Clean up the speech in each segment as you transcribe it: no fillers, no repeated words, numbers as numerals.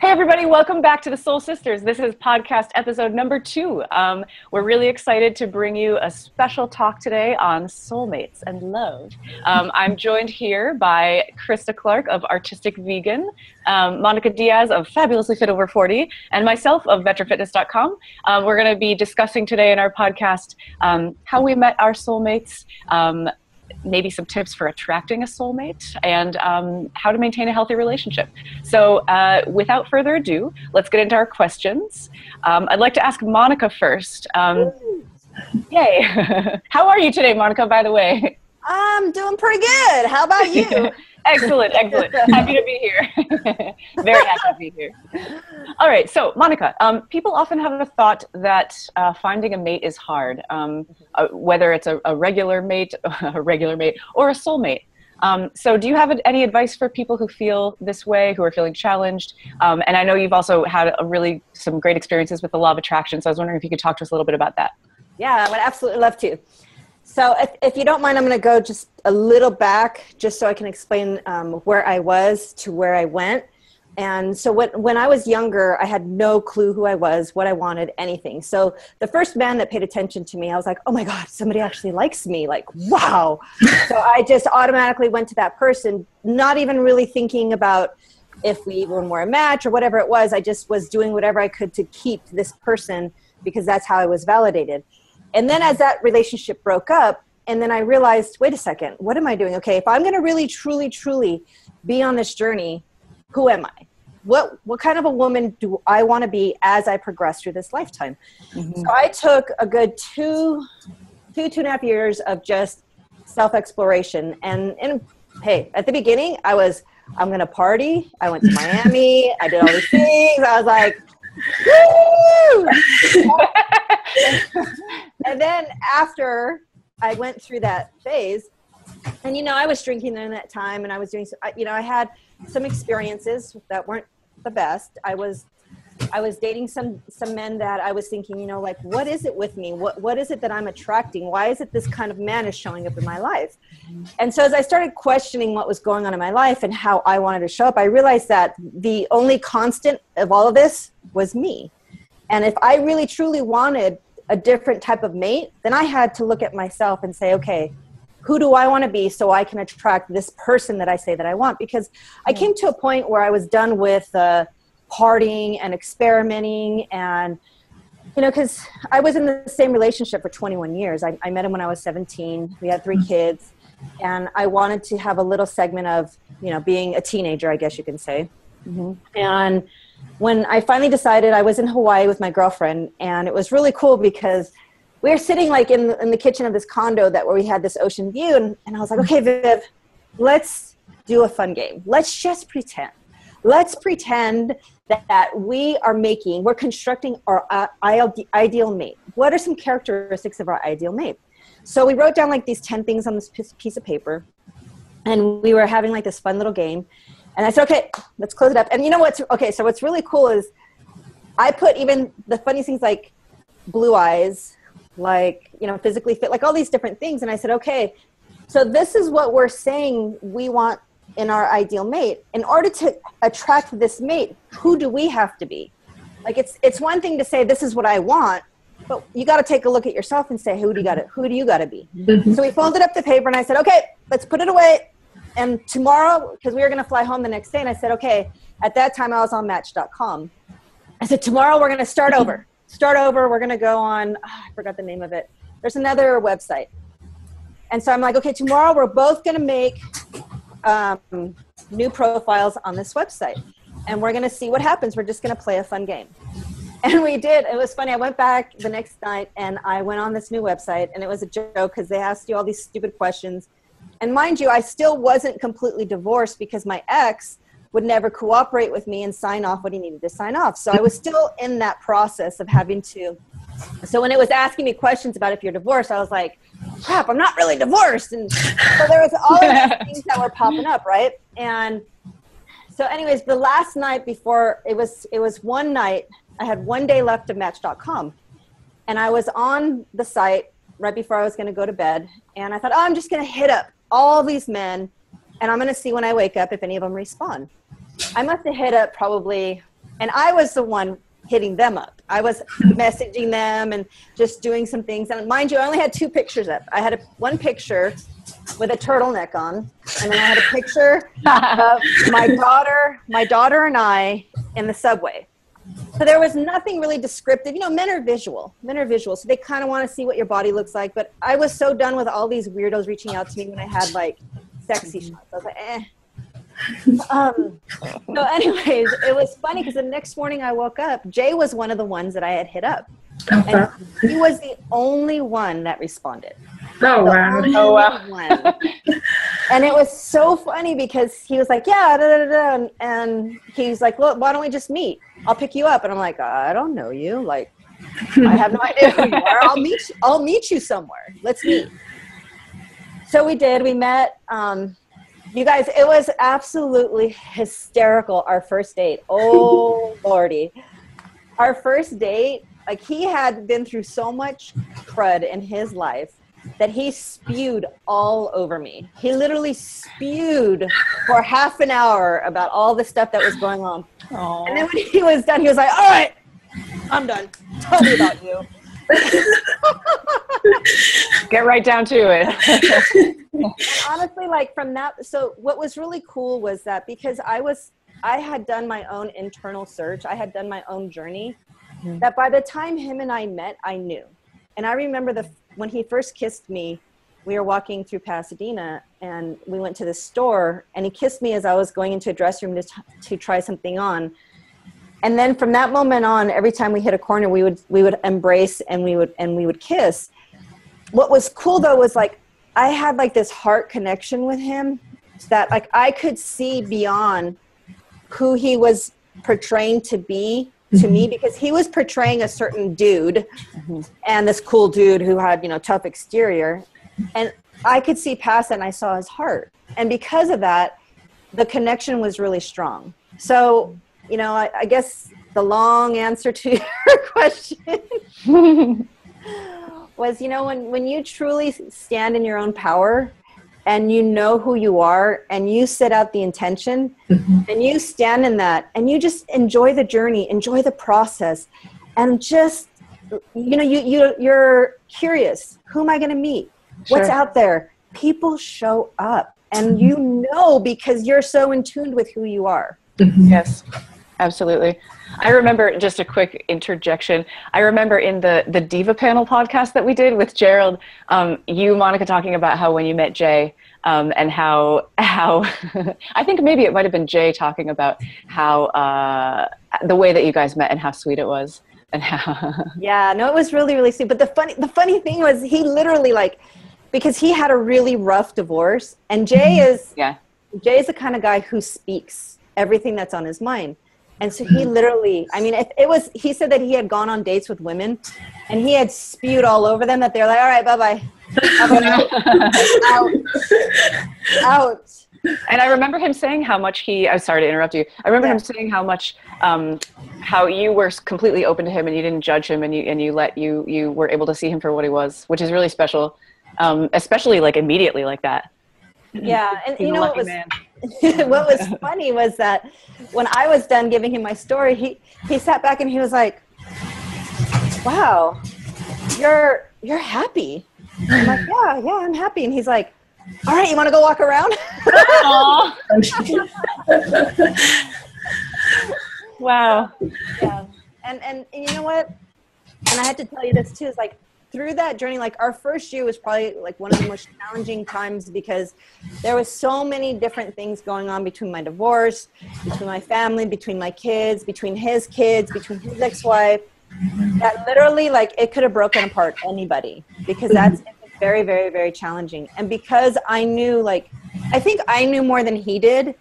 Hey everybody, welcome back to the Soul Sisters. This is podcast episode number 2. We're really excited to bring you a special talk today on soulmates and love. I'm joined here by Krista Clark of Artistic Vegan, Monica Diaz of Fabulously Fit Over 40, and myself of VetraFitness.com. We're going to be discussing today in our podcast how we met our soulmates, maybe some tips for attracting a soulmate, and how to maintain a healthy relationship. So without further ado, let's get into our questions. I'd like to ask Monica first. Yay. How are you today, Monica, by the way? I'm doing pretty good. How about you? Excellent, excellent. Happy to be here. Very happy to be here. All right, so Monica, people often have a thought that finding a mate is hard, whether it's a regular mate, or a soulmate. So do you have any advice for people who feel this way, who are feeling challenged? And I know you've also had some great experiences with the law of attraction, so I was wondering if you could talk to us a little bit about that. Yeah, I would absolutely love to. So if you don't mind, I'm going to go just a little back just so I can explain where I was to where I went. And so when I was younger, I had no clue who I was, what I wanted, anything. So the first man that paid attention to me, I was like, oh my God, somebody actually likes me. Like, wow. So I just automatically went to that person, not even really thinking about if we even were a match or whatever it was. I just was doing whatever I could to keep this person because that's how I was validated. And then as that relationship broke up, and then I realized, wait a second, what am I doing? Okay, if I'm going to really, truly, truly be on this journey, who am I? What kind of a woman do I want to be as I progress through this lifetime? Mm-hmm. So I took a good two and a half years of just self-exploration. And hey, at the beginning, I'm going to party. I went to Miami. I did all these things. I was like, woo! And then after I went through that phase, and I was drinking during that time, and I was doing, I had some experiences that weren't the best. I was dating some men that I was thinking, like, what is it with me? What is it that I'm attracting? Why is it this kind of man is showing up in my life? And so as I started questioning what was going on in my life and how I wanted to show up, I realized that the only constant of all of this was me. And if I really truly wanted a different type of mate, then I had to look at myself and say, okay, who do I want to be so I can attract this person that I say that I want? Because I came to a point where I was done with partying and experimenting, and because I was in the same relationship for 21 years. I met him when I was 17. We had 3 kids, and I wanted to have a little segment of being a teenager, I guess you can say. Mm-hmm. And when I finally decided, I was in Hawaii with my girlfriend, and it was really cool because we were sitting like in the kitchen of this condo where we had this ocean view, and I was like, okay, Viv, let's do a fun game. Let's just pretend. Let's pretend that we're constructing our ideal mate. What are some characteristics of our ideal mate? So we wrote down like these 10 things on this piece of paper, and we were having like this fun little game. And I said, okay, let's close it up. And so what's really cool is I put even the funny things like blue eyes, like, physically fit, like all these different things. And I said, okay, so this is what we're saying we want in our ideal mate. In order to attract this mate, who do we have to be? Like, it's one thing to say, this is what I want, but you got to take a look at yourself and say, who do you got to be? Mm-hmm. So we folded up the paper and I said, okay, let's put it away. And tomorrow, because we were going to fly home the next day, and I said, okay, at that time I was on Match.com. I said, tomorrow we're going to start over. We're going to go on, I forgot the name of it. There's another website. And so I'm like, okay, tomorrow we're both going to make new profiles on this website. And we're going to see what happens. We're just going to play a fun game. And we did. It was funny. I went back the next night, and I went on this new website, and it was a joke because they asked you all these stupid questions. And mind you, I still wasn't completely divorced because my ex would never cooperate with me and sign off what he needed to sign off. So I was still in that process of having to. So when it was asking me questions about if you're divorced, I was like, crap, I'm not really divorced. And so there was all of these things that were popping up, right? And so anyways, the last night before, it was one night, I had one day left of Match.com. And I was on the site right before I was going to go to bed. And I thought, oh, I'm just going to hit up all these men, and I'm going to see when I wake up if any of them respond. I must have hit up probably And I was the one hitting them up. I was messaging them and just doing some things. And mind you, I only had 2 pictures up. I had one picture with a turtleneck on, and then I had a picture of my daughter and I in the subway. So there was nothing really descriptive. You know, men are visual, so they kind of want to see what your body looks like. But I was so done with all these weirdos reaching out to me when I had like sexy shots. I was like, eh. So anyways, it was funny because the next morning I woke up, Jay was one of the ones that I had hit up. And he was the only one that responded. Oh, wow. Oh, wow. And it was so funny because he was like, yeah, da, da, da, da. And he's like, look, why don't we just meet? I'll pick you up. And I'm like, I don't know you. Like, I have no idea who you are. I'll meet you somewhere. Let's meet. So we did. We met. You guys, it was absolutely hysterical, our first date. Oh, Lordy. Our first date, like, he had been through so much crud in his life that he spewed all over me. He literally spewed for half an hour about all the stuff that was going on. Aww. And then when he was done, he was like, all right, I'm done. Tell me about you. Get right down to it. Honestly, like, from that, so what was really cool was that because I had done my own internal search, I had done my own journey, that by the time him and I met, I knew. And I remember when he first kissed me, we were walking through Pasadena and we went to the store and he kissed me as I was going into a dressing room to try something on. And then from that moment on, every time we hit a corner, we would embrace and we would kiss. What was cool though was, like, I had like this heart connection with him that, like, I could see beyond who he was portraying to be to me, because he was portraying a certain dude and this cool dude who had, you know, tough exterior, and I could see past that and I saw his heart. And because of that, the connection was really strong. So, you know, I guess the long answer to your question was, you know, when you truly stand in your own power and you know who you are and you set out the intention and you stand in that and you just enjoy the journey, enjoy the process, and just, you know, you're curious. Who am I going to meet? Sure. What's out there? People show up, and you know, because you're so in tune with who you are. Yes. Absolutely. I remember, just a quick interjection, I remember in the Diva Panel podcast that we did with Gerald, you, Monica, talking about how when you met Jay, and how I think maybe it might have been Jay talking about how the way that you guys met and how sweet it was. And how yeah, no, it was really, really sweet. But the funny thing was, he literally, like, because he had a really rough divorce, and Jay is the kind of guy who speaks everything that's on his mind. And so he literally, I mean, he said that he had gone on dates with women and he had spewed all over them, that they're like, all right, bye-bye. Out. And I remember him saying how much I'm sorry to interrupt you. I remember him saying how much, how you were completely open to him and you didn't judge him, and you were able to see him for what he was, which is really special. Especially like immediately like that. Yeah. And you know what was funny was that when I was done giving him my story, he sat back and he was like, wow, you're happy. I'm like, yeah, I'm happy. And he's like, all right, you want to go walk around? Wow. Yeah. And you know what? And I had to tell you this too, is like, through that journey, like, our first year was probably like one of the most challenging times, because there was so many different things going on between my divorce, between my family, between my kids, between his ex-wife, that literally, like, it could have broken apart anybody, because that's very, very, very challenging. And because I knew, like, I think I knew more than he did,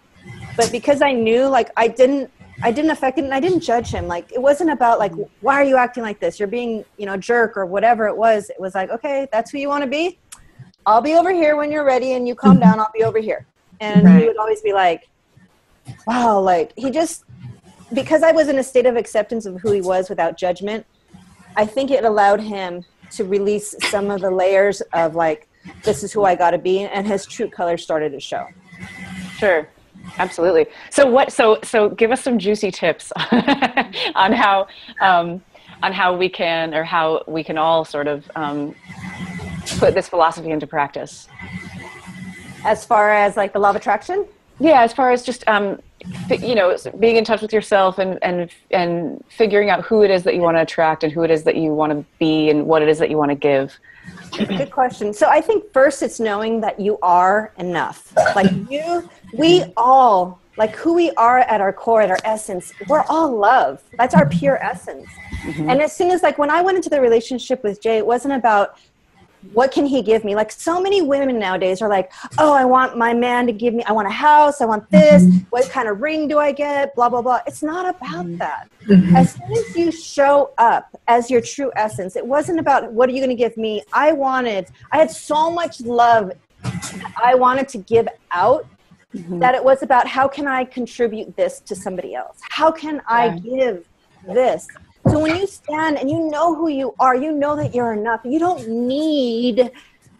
but because I knew, like, I didn't affect it, and I didn't judge him. Like, it wasn't about, like, why are you acting like this? You're being, you know, a jerk or whatever it was. It was like, okay, that's who you want to be. I'll be over here when you're ready, and you calm down. I'll be over here. And he would always be like, wow, like, he just, because I was in a state of acceptance of who he was without judgment, I think it allowed him to release some of the layers of, like, this is who I got to be. And his true colors started to show. Sure. Absolutely. So give us some juicy tips on how we can, or how we can all sort of put this philosophy into practice. As far as like the law of attraction? Yeah, as far as just being in touch with yourself and figuring out who it is that you want to attract and who it is that you want to be and what it is that you want to give. Good question. So I think first it's knowing that you are enough. Like we all, like who we are at our core, at our essence, we're all love. That's our pure essence. Mm-hmm. And as soon as, like, when I went into the relationship with Jay, it wasn't about what can he give me? Like, so many women nowadays are like, oh, I want my man to give me, I want a house, I want this, what kind of ring do I get, blah, blah, blah. It's not about that. As soon as you show up as your true essence, it wasn't about what are you going to give me? I had so much love I wanted to give out that it was about how can I contribute this to somebody else? How can I give this? So when you stand and you know who you are, you know that you're enough. You don't need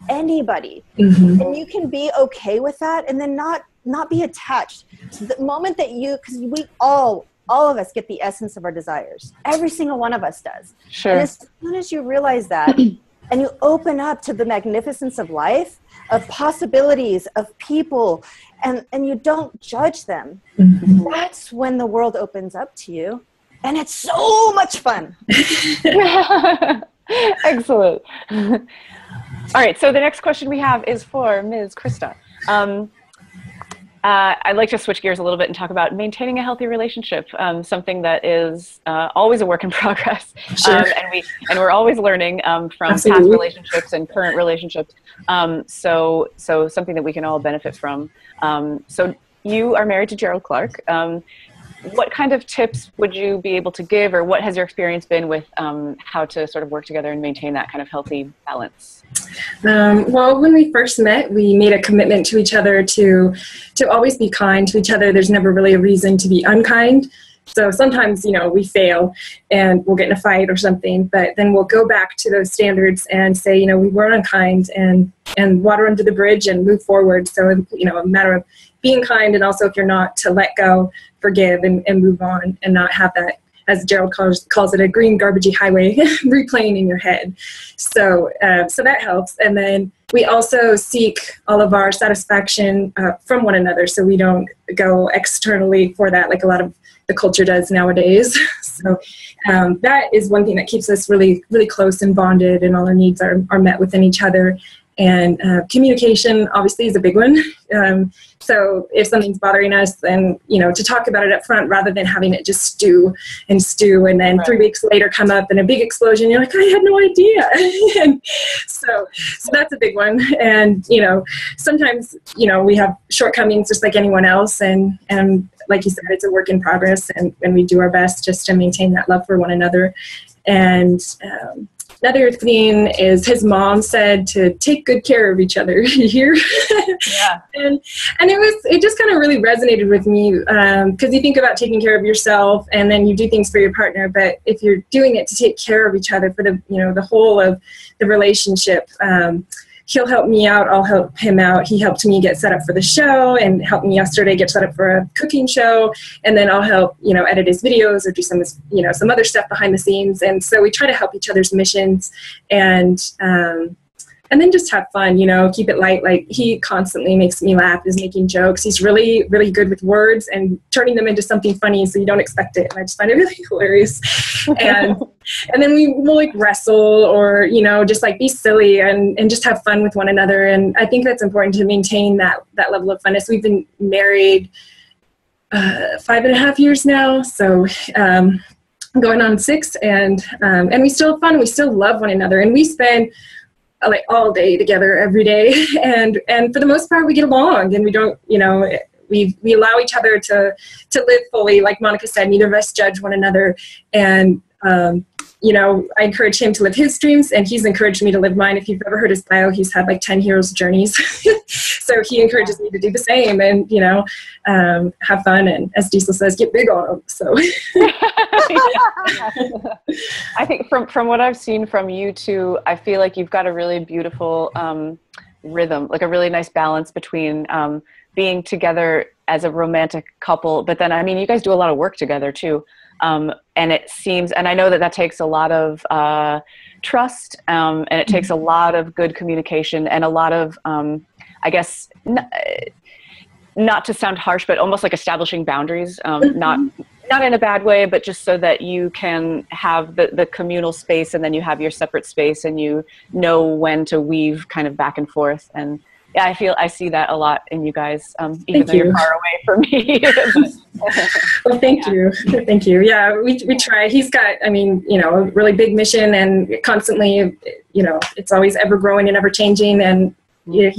anybody. And you can be okay with that and then not be attached. The moment that because we all of us get the essence of our desires. Every single one of us does. Sure. And as soon as you realize that and you open up to the magnificence of life, of possibilities, of people, and you don't judge them, that's when the world opens up to you. And it's so much fun. Excellent. All right. So the next question we have is for Ms. Christa. I'd like to switch gears a little bit and talk about maintaining a healthy relationship, something that is always a work in progress. Sure. And we're always learning from Absolutely. Past relationships and current relationships. So something that we can all benefit from. So you are married to Gerald Clark. What kind of tips would you be able to give, or what has your experience been with how to sort of work together and maintain that kind of healthy balance? Well, when we first met, we made a commitment to each other to always be kind to each other. There's never really a reason to be unkind. So sometimes, we fail and we'll get in a fight or something, but then we'll go back to those standards and say, we were unkind, and water under the bridge and move forward. So, a matter of being kind, and also if you're not, to let go, forgive, and move on, and not have that, as Gerald calls it, a green garbagey highway replaying in your head. So that helps. And then we also seek all of our satisfaction from one another, so we don't go externally for that like a lot of the culture does nowadays. So that is one thing that keeps us really, really close and bonded, and all our needs are met within each other. And communication obviously is a big one. So if something's bothering us, then, to talk about it up front rather than having it just stew, and then 3 weeks later come up in a big explosion. You're like, I had no idea. And so that's a big one. And, sometimes, we have shortcomings just like anyone else. And like you said, it's a work in progress, and we do our best just to maintain that love for one another. And another thing is, his mom said to take good care of each other. You hear? Yeah. and it just kind of really resonated with me, because you think about taking care of yourself and then you do things for your partner, but if you're doing it to take care of each other for the whole of the relationship, he'll help me out, I'll help him out. He helped me get set up for the show, and helped me yesterday get set up for a cooking show. And then I'll help, edit his videos or do some other stuff behind the scenes. And so we try to help each other's missions, and then just have fun, keep it light. Like, he constantly makes me laugh, is making jokes. He's really, really good with words and turning them into something funny so you don't expect it. And I just find it really hilarious. And then we'll like wrestle, or, just like be silly and just have fun with one another. And I think that's important to maintain that level of funness. We've been married 5.5 years now. So going on 6, and we still have fun. We still love one another, and we spend like all day together every day, and for the most part we get along, and we don't, we allow each other to live fully. Like Monica said, neither of us judge one another, and I encourage him to live his dreams, and he's encouraged me to live mine. If you've ever heard his bio, he's had like 10 hero's journeys. So he encourages me to do the same, and have fun, and as Diesel says, get big on them. So I think from what I've seen from you two, I feel like you've got a really beautiful rhythm, like a really nice balance between being together as a romantic couple, but then, I mean, you guys do a lot of work together too. And it seems, and I know that that takes a lot of trust, and it takes a lot of good communication and a lot of, I guess, not to sound harsh, but almost like establishing boundaries, not in a bad way, but just so that you can have the communal space, and then you have your separate space, and you know when to weave kind of back and forth. And yeah, I see that a lot in you guys, even though you're far away from me. Well, thank you. Thank you. Yeah, we try. He's got, I mean, you know, a really big mission, and constantly, you know, it's always ever growing and ever changing. And you know,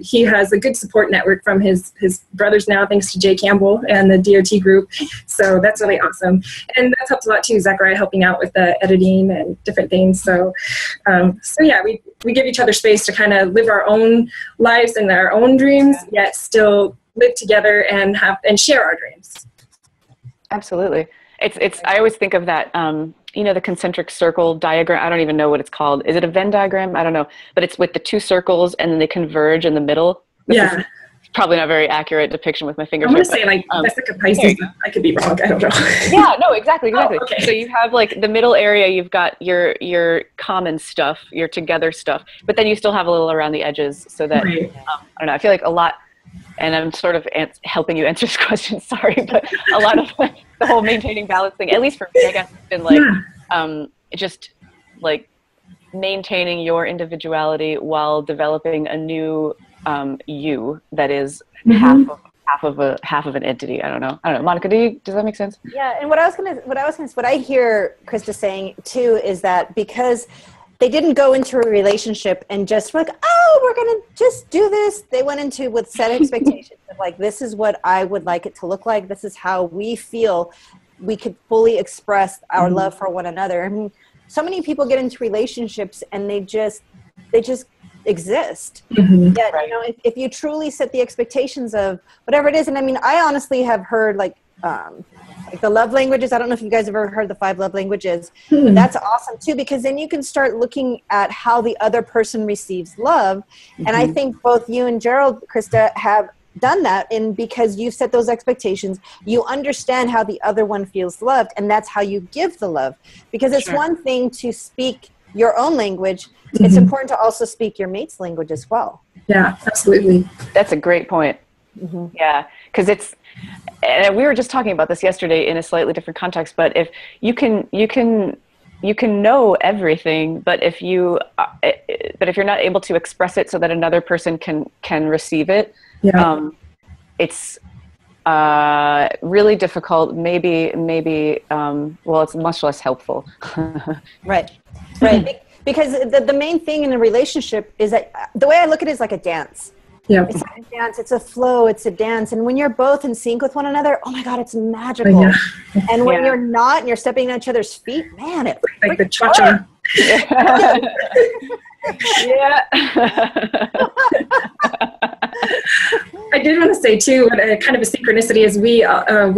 he has a good support network from his brothers now, thanks to Jay Campbell and the DOT group. So that's really awesome. And that helps a lot too, Zechariah helping out with the editing and different things. So, so yeah, we give each other space to kind of live our own lives and our own dreams, yet still live together and share our dreams. Absolutely. I always think of that, you know, the concentric circle diagram. I don't even know what it's called. Is it a Venn diagram? I don't know. But it's with the two circles and then they converge in the middle. This is probably not a very accurate depiction with my fingers. I'm going to say like that's like a Pisces. I could be wrong. I don't know. Yeah, no, exactly. Oh, okay. So you have like the middle area, you've got your common stuff, your together stuff, but then you still have a little around the edges so that, I don't know, I feel like a lot, and I'm sort of helping you answer this question, sorry, but a lot of the whole maintaining balance thing, at least for me, I guess, has been like, just like maintaining your individuality while developing a new you that is half of an entity. I don't know, Monica, does that make sense? Yeah. And what I hear Krista saying too is that because they didn't go into a relationship and just like, oh, we're going to just do this. They went into with set expectations of like, this is what I would like it to look like. This is how we feel we could fully express our love for one another. I mean, so many people get into relationships and they just exist. Yet, you know, if you truly set the expectations of whatever it is, and I mean, I honestly have heard like the love languages. I don't know if you guys have ever heard the 5 love languages, but that's awesome too, because then you can start looking at how the other person receives love. And I think both you and Gerald, Krista, have done that, and because you've set those expectations, you understand how the other one feels loved, and that's how you give the love. Because it's one thing to speak your own language, it's important to also speak your mate's language as well. Yeah, absolutely. That's a great point. Yeah, because it's, and we were just talking about this yesterday in a slightly different context, but if you can know everything, but if you're not able to express it so that another person can receive it, it's really difficult. Maybe well, it's much less helpful. Right. Because the main thing in a relationship is that the way I look at it is like a dance. Yeah. It's like a dance, it's a flow, it's a dance. And when you're both in sync with one another, oh my God, it's magical. And when you're not and you're stepping on each other's feet, man, it's like the cha-cha. I did want to say too, what kind of a synchronicity is we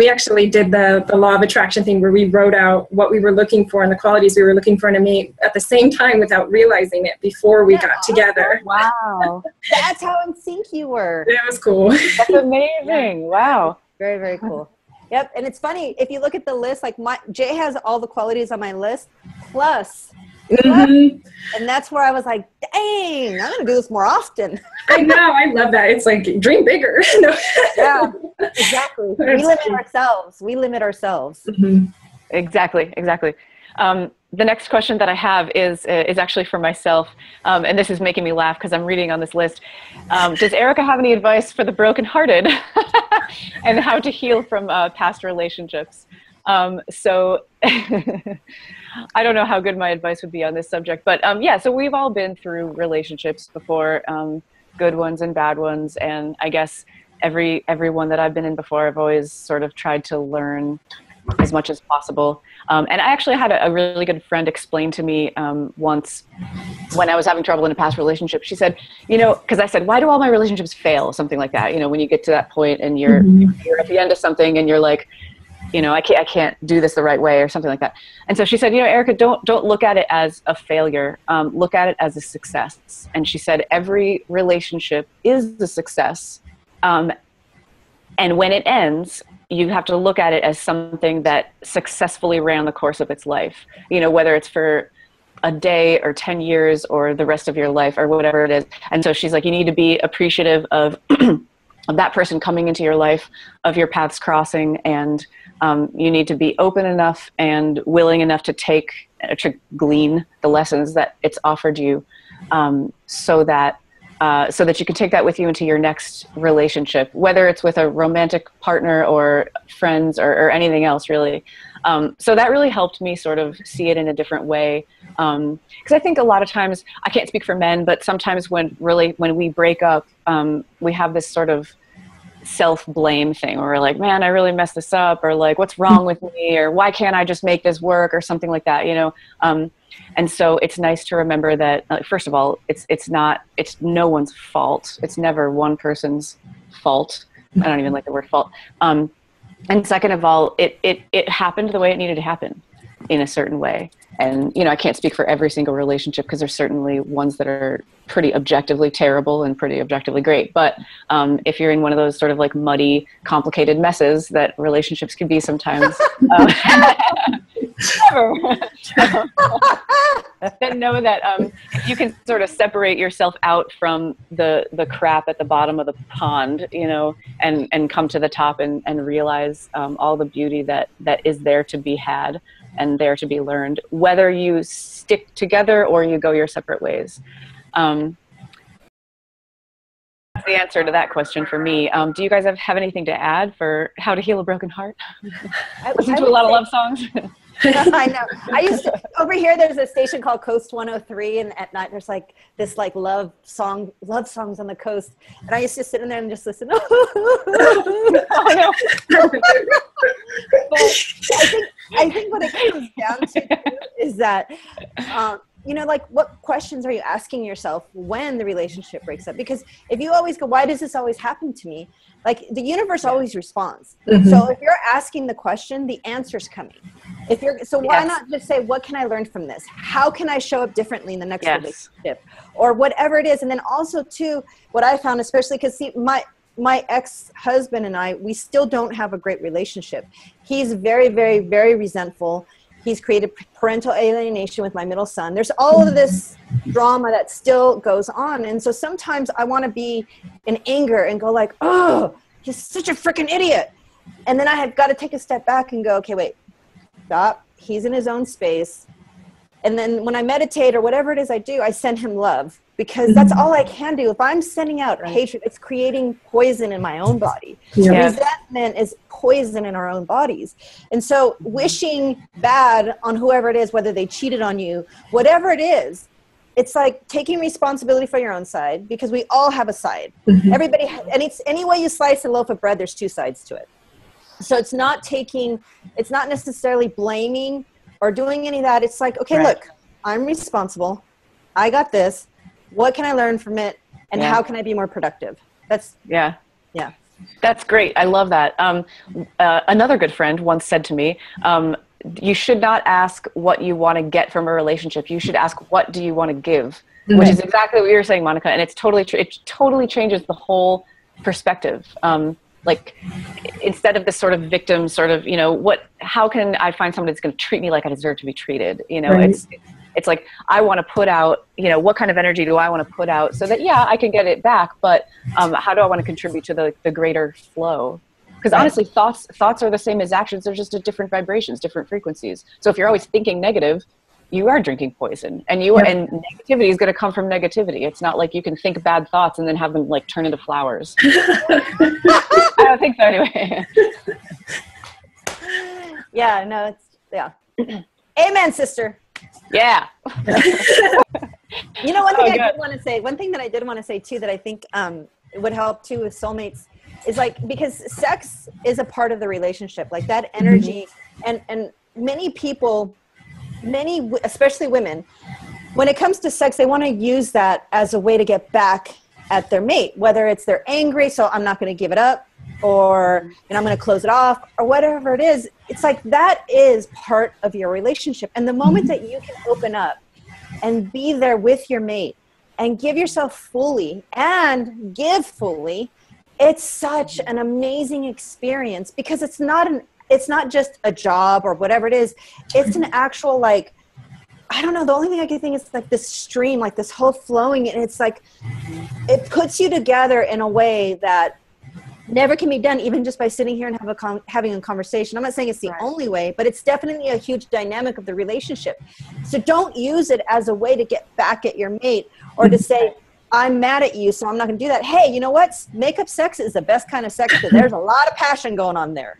actually did the law of attraction thing where we wrote out what we were looking for and the qualities we were looking for in a mate at the same time without realizing it before we got together. Wow. That's how in sync you were. It was cool. That's amazing. Wow. Very, very cool. Yep. And it's funny, if you look at the list, like Jay has all the qualities on my list, plus. And that's where I was like, dang, I'm gonna do this more often. I know, I love that. It's like dream bigger. Yeah, exactly. We limit ourselves. Exactly. The next question that I have is actually for myself, and this is making me laugh because I'm reading on this list. Does Erica have any advice for the brokenhearted and how to heal from past relationships? So I don't know how good my advice would be on this subject, but yeah, so we've all been through relationships before, good ones and bad ones. And I guess every one that I've been in before, I've always sort of tried to learn as much as possible. And I actually had a really good friend explain to me once when I was having trouble in a past relationship. She said, you know, because I said, why do all my relationships fail? Something like that. You know, when you get to that point and you're at the end of something and you're like, you know, I can't do this the right way or something like that. And so she said, you know, Erica, don't look at it as a failure. Look at it as a success. And she said, every relationship is a success. And when it ends, you have to look at it as something that successfully ran the course of its life, you know, whether it's for a day or 10 years or the rest of your life or whatever it is. And so she's like, you need to be appreciative of, of that person coming into your life, of your paths crossing, and you need to be open enough and willing enough to glean the lessons that it's offered you, so that you can take that with you into your next relationship, whether it's with a romantic partner or friends or anything else, really. So that really helped me sort of see it in a different way. Because I think a lot of times, I can't speak for men, but sometimes when we break up, we have this sort of self-blame thing where we're like, man, I really messed this up, or like, what's wrong with me, or why can't I just make this work, or something like that, you know? And so it's nice to remember that, first of all, it's no one's fault. It's never one person's fault. I don't even like the word fault. And second of all, it happened the way it needed to happen, in a certain way. And, you know, I can't speak for every single relationship, because there's certainly ones that are pretty objectively terrible and pretty objectively great. But if you're in one of those sort of like muddy, complicated messes that relationships can be sometimes, then know that you can sort of separate yourself out from the crap at the bottom of the pond, you know, and come to the top and realize all the beauty that is there to be had and there to be learned, whether you stick together or you go your separate ways. That's the answer to that question for me. Do you guys have anything to add for how to heal a broken heart? Listen to a lot of love songs. I know. I used to, over here, there's a station called Coast 103, and at night there's like this like love songs on the coast. And I used to sit in there and just listen. Oh, no. But I think what it comes down to is that, you know, like, what questions are you asking yourself when the relationship breaks up? Because if you always go, why does this always happen to me? Like, the universe always responds. Mm-hmm. So if you're asking the question, the answer's coming. So why not just say, what can I learn from this? How can I show up differently in the next relationship? Or whatever it is. And then also, too, what I found, especially because, see, my ex-husband and I, we still don't have a great relationship. He's very, very, very resentful. He's created parental alienation with my middle son. There's all of this drama that still goes on. And so sometimes I want to be in anger and go like, oh, he's such a freaking idiot. And then I have got to take a step back and go, okay, wait, stop. He's in his own space. And then when I meditate or whatever it is I do, I send him love, because that's all I can do. If I'm sending out hatred, it's creating poison in my own body. Yes. Resentment is poison in our own bodies. And so wishing bad on whoever it is, whether they cheated on you, whatever it is, it's like taking responsibility for your own side, because we all have a side. Mm-hmm. Everybody, and it's any way you slice a loaf of bread, there's two sides to it. So it's not necessarily blaming or doing any of that. It's like, okay, look, I'm responsible. I got this. What can I learn from it? And how can I be more productive? That's great. I love that. Another good friend once said to me, you should not ask what you want to get from a relationship. You should ask, what do you want to give? Mm-hmm. Which is exactly what you were saying, Monica. And it's totally true. It totally changes the whole perspective. Like, instead of this sort of victim sort of, you know, how can I find someone that's going to treat me like I deserve to be treated? You know, it's like, I want to put out, you know, what kind of energy do I want to put out so that, I can get it back. But how do I want to contribute to the greater flow? Because honestly, thoughts are the same as actions. They're just at different vibrations, different frequencies. So if you're always thinking negative, you are drinking poison, and and negativity is going to come from negativity. It's not like you can think bad thoughts and then have them like turn into flowers. I don't think so anyway. Amen, sister. Yeah. You know, one thing that I did want to say too, that I think would help too with soulmates, is like, because sex is a part of the relationship, like that energy. Mm-hmm. And many people, especially women, when it comes to sex, they want to use that as a way to get back at their mate, whether it's they're angry, so I'm not going to give it up, or I'm going to close it off, or whatever it is. It's like, that is part of your relationship. And the moment that you can open up and be there with your mate and give yourself fully and give fully, it's such an amazing experience because it's not just a job or whatever it is. It's an actual, like, I don't know. The only thing I can think is like this stream, like this whole flowing. And it's like, it puts you together in a way that never can be done, even just by sitting here and having a conversation. I'm not saying it's the only way, but it's definitely a huge dynamic of the relationship. So don't use it as a way to get back at your mate or to say, I'm mad at you, so I'm not going to do that. Hey, you know what? Makeup sex is the best kind of sex because there's a lot of passion going on there.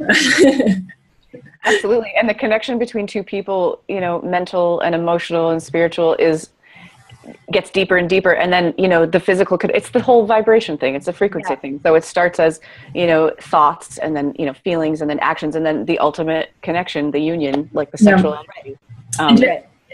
Absolutely. And the connection between two people, you know, mental and emotional and spiritual gets deeper and deeper. And then, you know, the physical, it's the whole vibration thing. It's a frequency thing. So it starts as, you know, thoughts and then, you know, feelings and then actions. And then the ultimate connection, the union, like the sexual energy,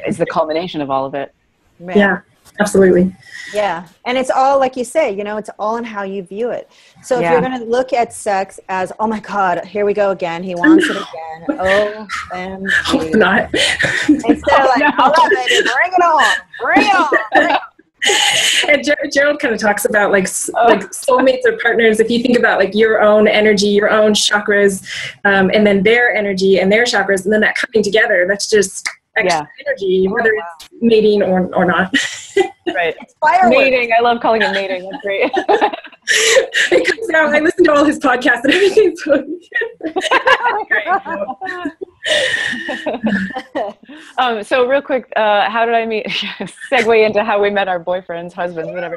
is the culmination of all of it. Yeah, absolutely. Yeah. And it's all, like you say, you know, it's all in how you view it. So if you're going to look at sex as, oh my God, here we go again. He wants it again. OMG. Not. Instead of like, all right, baby, bring it on. Bring it on. Bring it on. And Gerald kind of talks about like soulmates or partners. If you think about like your own energy, your own chakras, and then their energy and their chakras, and then that coming together, that's just extra energy, whether it's mating or not. Right. It's fireworks. Mating. I love calling it mating. That's great. It comes out. I listen to all his podcasts and everything. So so real quick, how did I meet? Segue into how we met our boyfriends, husbands, whatever.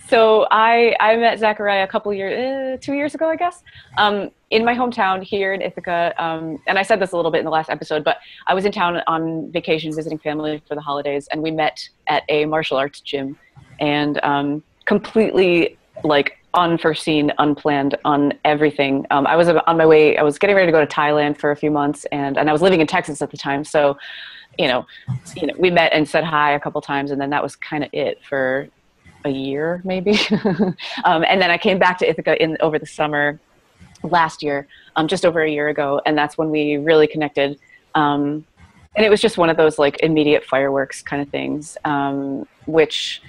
So I met Zechariah 2 years ago, I guess, in my hometown here in Ithaca. And I said this a little bit in the last episode, but I was in town on vacation visiting family for the holidays, and we met at a martial arts gym, and completely like unforeseen, unplanned on everything. I was on my way. I was getting ready to go to Thailand for a few months, and I was living in Texas at the time. So, you know, we met and said hi a couple times, and then that was kind of it for a year, maybe. And then I came back to Ithaca over the summer last year, just over a year ago, and that's when we really connected. And it was just one of those like immediate fireworks kind of things, which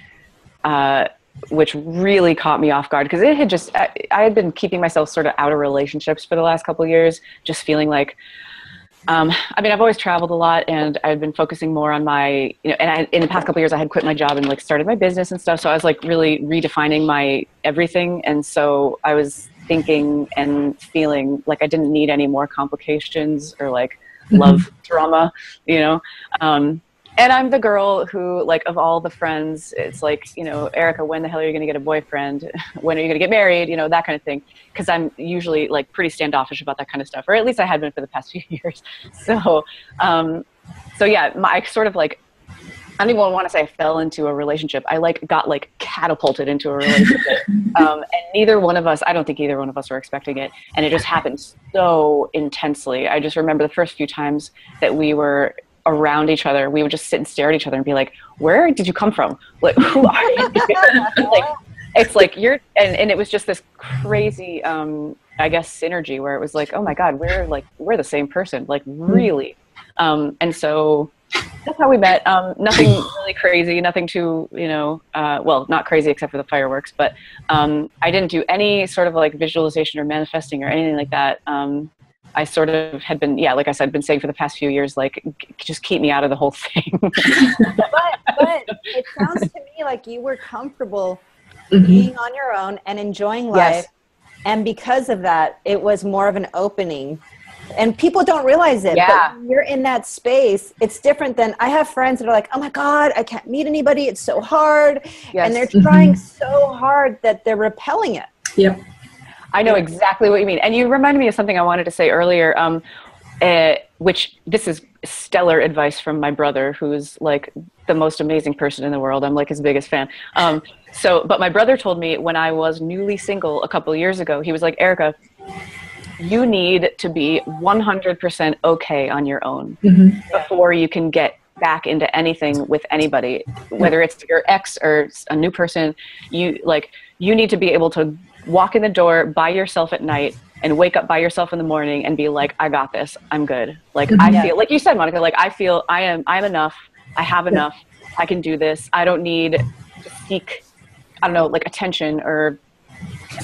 really caught me off guard, because it had just, I had been keeping myself sort of out of relationships for the last couple of years, just feeling like, I mean, I've always traveled a lot, and I've been focusing more on my, you know, and in the past couple of years I had quit my job and like started my business and stuff. So I was like really redefining my everything. And so I was thinking and feeling like I didn't need any more complications or like love drama, you know? And I'm the girl who, like, of all the friends, it's like, you know, Erica, when the hell are you going to get a boyfriend? When are you going to get married? You know, that kind of thing. Because I'm usually, like, pretty standoffish about that kind of stuff. Or at least I had been for the past few years. So, yeah, I sort of, like, I don't even want to say I fell into a relationship. I, like, got, like, catapulted into a relationship. And neither one of us, I don't think either one of us were expecting it. And it just happened so intensely. I just remember the first few times that we were around each other, we would just sit and stare at each other and be like, where did you come from? Like, who are you? Like, it's like you're, and it was just this crazy, I guess, synergy where it was like, oh my God, we're the same person, like really. And so that's how we met. Nothing really crazy, nothing too, you know, well, not crazy except for the fireworks, but I didn't do any sort of like visualization or manifesting or anything like that. I sort of had been, yeah, like I said, been saying for the past few years, like, just keep me out of the whole thing. but it sounds to me like you were comfortable being on your own and enjoying life. Yes. And because of that, it was more of an opening. And people don't realize it, but when you're in that space, it's different than, I have friends that are like, oh my God, I can't meet anybody. It's so hard. Yes. And they're trying so hard that they're repelling it. Yep. I know exactly what you mean. And you reminded me of something I wanted to say earlier, which this is stellar advice from my brother, who's like the most amazing person in the world. I'm like his biggest fan. But my brother told me when I was newly single a couple of years ago, he was like, Erica, you need to be 100% okay on your own before you can get back into anything with anybody, whether it's your ex or a new person. You need to be able to walk in the door by yourself at night and wake up by yourself in the morning and be like, I got this. I'm good. Like, I feel, like you said, Monica, like I feel I'm enough. I have enough. I can do this. I don't need to seek, I don't know, like attention or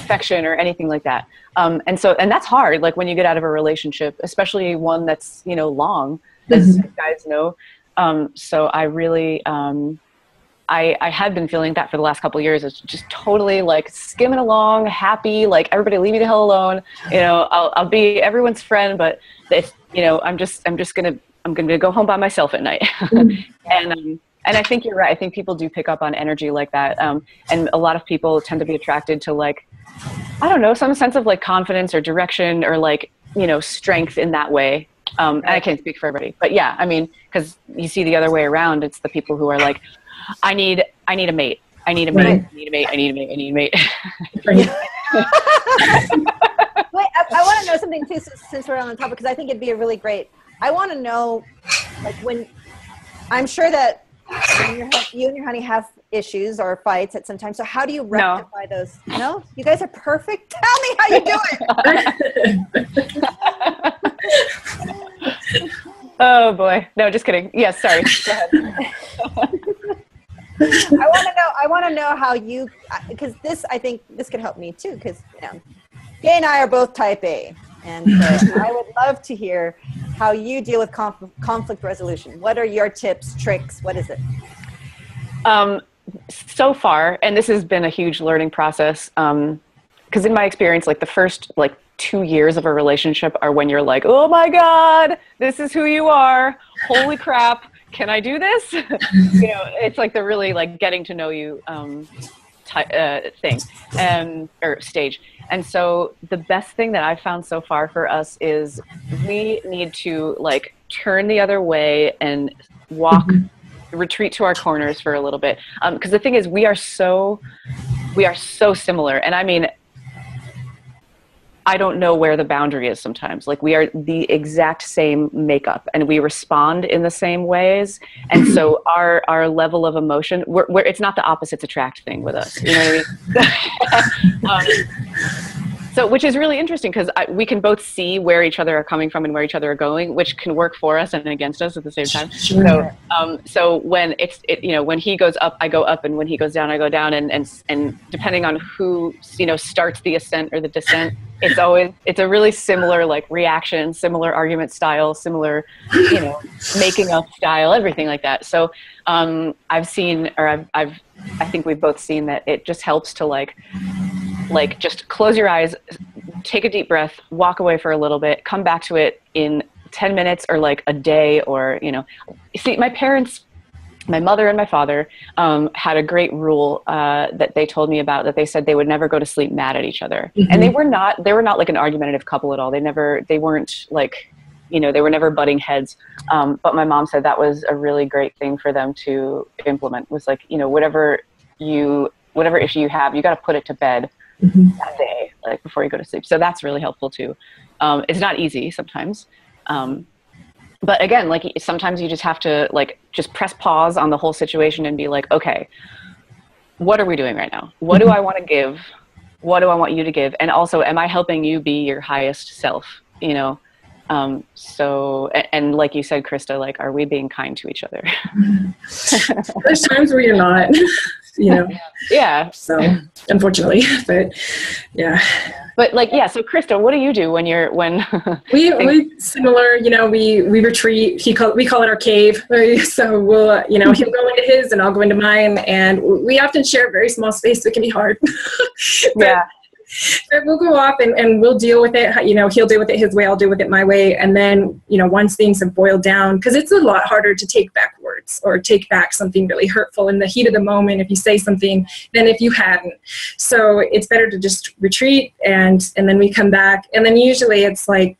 affection or anything like that. And that's hard, like when you get out of a relationship, especially one that's, you know, long, as you guys know. So I really, I had been feeling that for the last couple of years. It's just totally like skimming along, happy, like everybody leave me the hell alone. You know, I'll be everyone's friend, but if, you know, I'm gonna go home by myself at night. And I think you're right. I think people do pick up on energy like that. And a lot of people tend to be attracted to, like, I don't know, some sense of like confidence or direction or like, you know, strength in that way. And I can't speak for everybody, but yeah, I mean, because you see the other way around, it's the people who are like, I need a mate. I need a mate. I need a mate. I need a mate. I need a mate. Wait, I want to know something too, since we're on the topic, because I think it'd be a really great. I want to know, like, when I'm sure that when you and your honey have issues or fights at some time. So how do you rectify those? No, you guys are perfect. Tell me how you do it. Oh boy. No, just kidding. Yes. Sorry. Go ahead. I want to know how you, because I think this could help me too. Because, you know, Kay and I are both type A. And so I would love to hear how you deal with conflict resolution. What are your tips, tricks? What is it? So far, and this has been a huge learning process, because in my experience, like the first 2 years of a relationship are when you're like, oh my God, this is who you are. Holy crap. Can I do this? You know, it's like the really like getting to know you thing or stage. And so the best thing that I've found so far for us is we need to like turn the other way and walk, retreat to our corners for a little bit. Because the thing is, we are so similar. And I mean, I don't know where the boundary is sometimes. Like we are the exact same makeup and we respond in the same ways. And so our level of emotion, we're it's not the opposites attract thing with us. You know what I mean? So, which is really interesting because we can both see where each other are coming from and where each other are going, which can work for us and against us at the same time. Sure. So when you know, when he goes up, I go up, and when he goes down, I go down, and depending on who, you know, starts the ascent or the descent, it's a really similar like reaction, similar argument style, similar, you know, making up style, everything like that. So I've seen, or I think we've both seen that it just helps to like just close your eyes, take a deep breath, walk away for a little bit, come back to it in 10 minutes or like a day, or, you know, see, my parents, my mother and my father had a great rule that they told me about, that they said they would never go to sleep mad at each other. And they were not like an argumentative couple at all. They weren't like, you know, they were never butting heads. But my mom said that was a really great thing for them to implement, was like, you know, whatever issue you have, you got to put it to bed that day, like before you go to sleep. So that's really helpful too. It's not easy sometimes. But again, like sometimes you just have to like just press pause on the whole situation and be like, okay, what are we doing right now? What do I want to give? What do I want you to give? And also, am I helping you be your highest self? You know? So, and like you said, Christa, like, are we being kind to each other? There's times where you're not, you know? Yeah. So unfortunately, but yeah. But like, yeah. So Christa, what do you do when we similar, you know, we retreat, we call it our cave. So we'll, you know, he'll go into his and I'll go into mine, and we often share a very small space, so it can be hard. Yeah. But we'll go off and we'll deal with it. You know, he'll deal with it his way, I'll deal with it my way. And then, you know, once things have boiled down, because it's a lot harder to take back words or take back something really hurtful in the heat of the moment if you say something than if you hadn't. So it's better to just retreat, and then we come back. And then usually it's like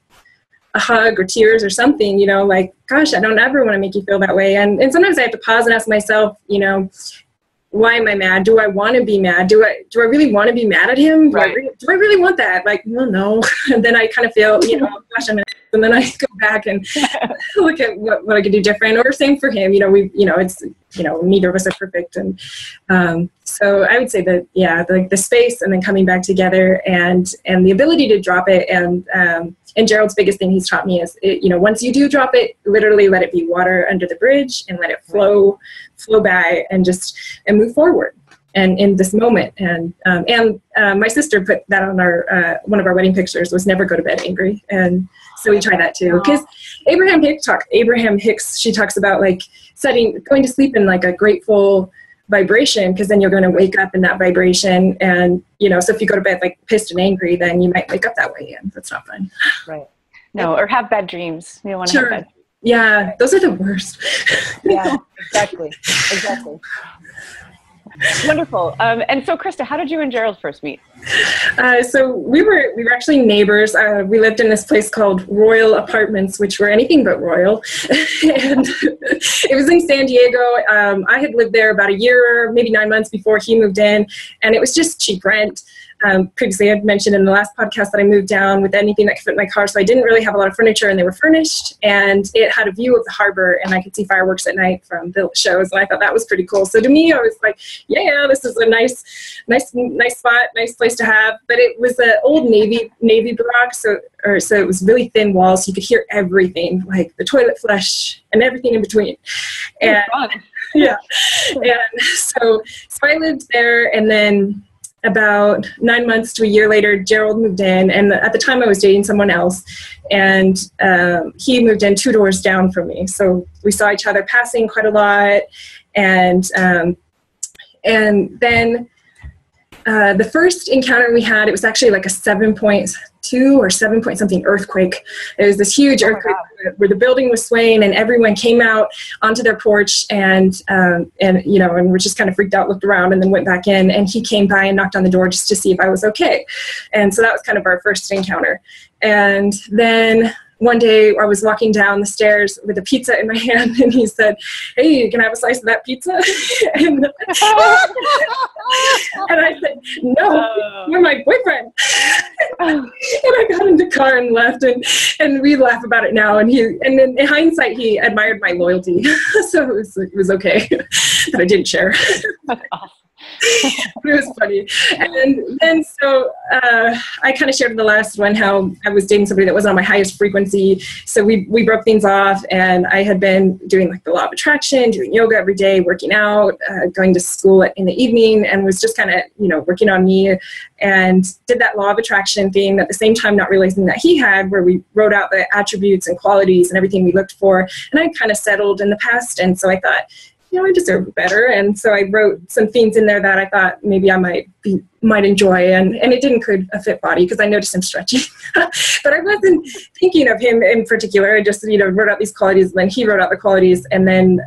a hug or tears or something, you know, like, gosh, I don't ever want to make you feel that way. And sometimes I have to pause and ask myself, you know, why am I mad? Do I want to be mad? Do I really want to be mad at him? Do, right. do I really want that? Like, well, no. And then I kind of feel, you know, gosh, and then I go back and look at what I could do different. Or same for him. You know, it's, you know, neither of us are perfect. And so I would say that, yeah, like the space and then coming back together and the ability to drop it. And Gerald's biggest thing he's taught me is, you know, once you do drop it, literally let it be water under the bridge and let it flow by and move forward. and in this moment. And my sister put that on our one of our wedding pictures, was never go to bed angry. And so we try that too, because Abraham Hicks, she talks about like going to sleep in like a grateful vibration, because then you're going to wake up in that vibration. And so if you go to bed like pissed and angry, then you might wake up that way, and that's not fun. Right. No, or have bad dreams. You don't want to have bad dreams. Yeah, those are the worst. Yeah, exactly. Wonderful. And so, Krista, how did you and Gerald first meet? So we were actually neighbors. We lived in this place called Royal Apartments, which were anything but royal. And it was in San Diego. I had lived there about a year, maybe 9 months before he moved in, and it was just cheap rent. Previously, I'd mentioned in the last podcast that I moved down with anything that could fit in my car, so I didn't really have a lot of furniture, and they were furnished, and it had a view of the harbor, and I could see fireworks at night from the shows, and I thought that was pretty cool. So to me, I was like, yeah, this is a nice spot, nice place to have. But it was an old Navy barrack, so it was really thin walls, so you could hear everything, like the toilet flush and everything in between. And yeah, and so I lived there, and then about 9 months to a year later, Gerald moved in, and at the time I was dating someone else, and he moved in 2 doors down from me. So we saw each other passing quite a lot, and then the first encounter we had, it was actually like a 7.2 or 7 point something earthquake. It was this huge earthquake where the building was swaying, and everyone came out onto their porch, and we're just kind of freaked out, looked around, and then went back in. And he came by and knocked on the door just to see if I was okay. And so that was kind of our first encounter. And then one day I was walking down the stairs with a pizza in my hand, and he said, "Hey, can I have a slice of that pizza?" and I said, "No, you're my boyfriend." And I got in the car and left, and we laugh about it now. And then in hindsight, he admired my loyalty, so it was okay that I didn't share. That's awesome. It was funny. And then so I kind of shared in the last one how I was dating somebody that wasn't on my highest frequency. So we broke things off, and I had been doing like the law of attraction, doing yoga every day, working out, going to school in the evening, and was just kind of, working on me, and did that law of attraction thing at the same time, not realizing that he had, where we wrote out the attributes and qualities and everything we looked for. And I kind of settled in the past. And so I thought, I deserve better. And so I wrote some things in there that I thought maybe I might enjoy, and it did include a fit body, because I noticed him stretching. But I wasn't thinking of him in particular. I just, wrote out these qualities, and then he wrote out the qualities. And then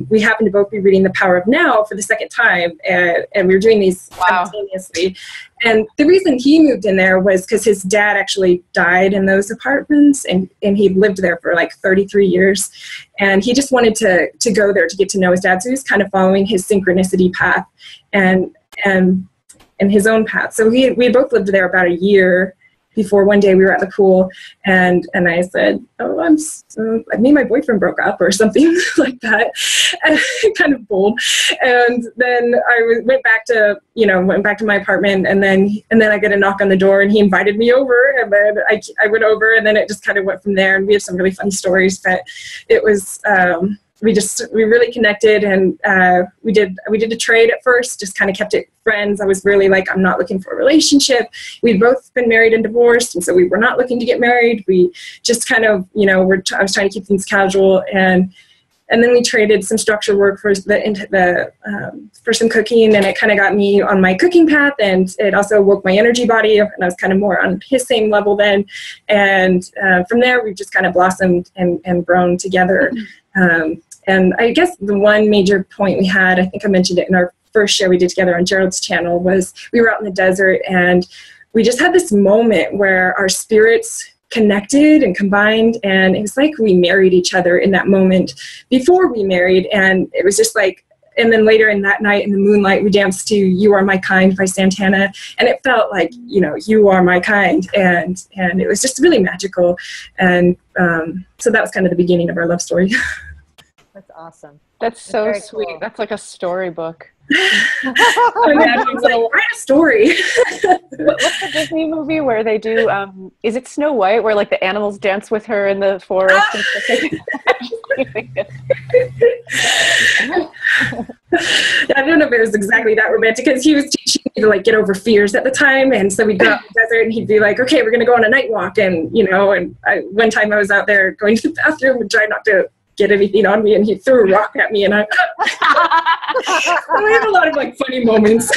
we happened to both be reading The Power of Now for the second time, and we were doing these simultaneously. And the reason he moved in there was because his dad actually died in those apartments, and he lived there for like 33 years. And he just wanted to go there to get to know his dad. So he was kind of following his synchronicity path and his own path. So we both lived there about a year before one day we were at the pool, and I said, me and my boyfriend broke up or something like that, kind of bold. And then I went back to my apartment, and then I get a knock on the door, and he invited me over, and then I went over, and then it just kind of went from there. And we have some really funny stories, but it was, we really connected, and we did a trade at first, just kind of kept it friends. I was really like, I'm not looking for a relationship. We'd both been married and divorced, and so we were not looking to get married. We just kind of, I was trying to keep things casual, and then we traded some structure work for for some cooking, and it kind of got me on my cooking path, and it also woke my energy body, and I was kind of more on his same level then. And from there, we've just kind of blossomed and grown together. And I guess the one major point we had, I think I mentioned it in our first show we did together on Gerald's channel, was we were out in the desert, and we just had this moment where our spirits connected and combined, and it was like we married each other in that moment before we married. And it was just like, and then later in that night in the moonlight, we danced to "You Are My Kind" by Santana, and it felt like, you are my kind, and it was just really magical. And so that was kind of the beginning of our love story. That's awesome. That's so sweet. Cool. That's like a storybook. Write a story. What's the Disney movie where they do, is it Snow White, where like the animals dance with her in the forest? And stuff like that? I don't know if it was exactly that romantic, because he was teaching me to like get over fears at the time, and so we'd go out in the desert and he'd be like, okay, we're gonna go on a night walk, and one time I was out there going to the bathroom and trying not to get anything on me, and he threw a rock at me, and I we have a lot of like funny moments.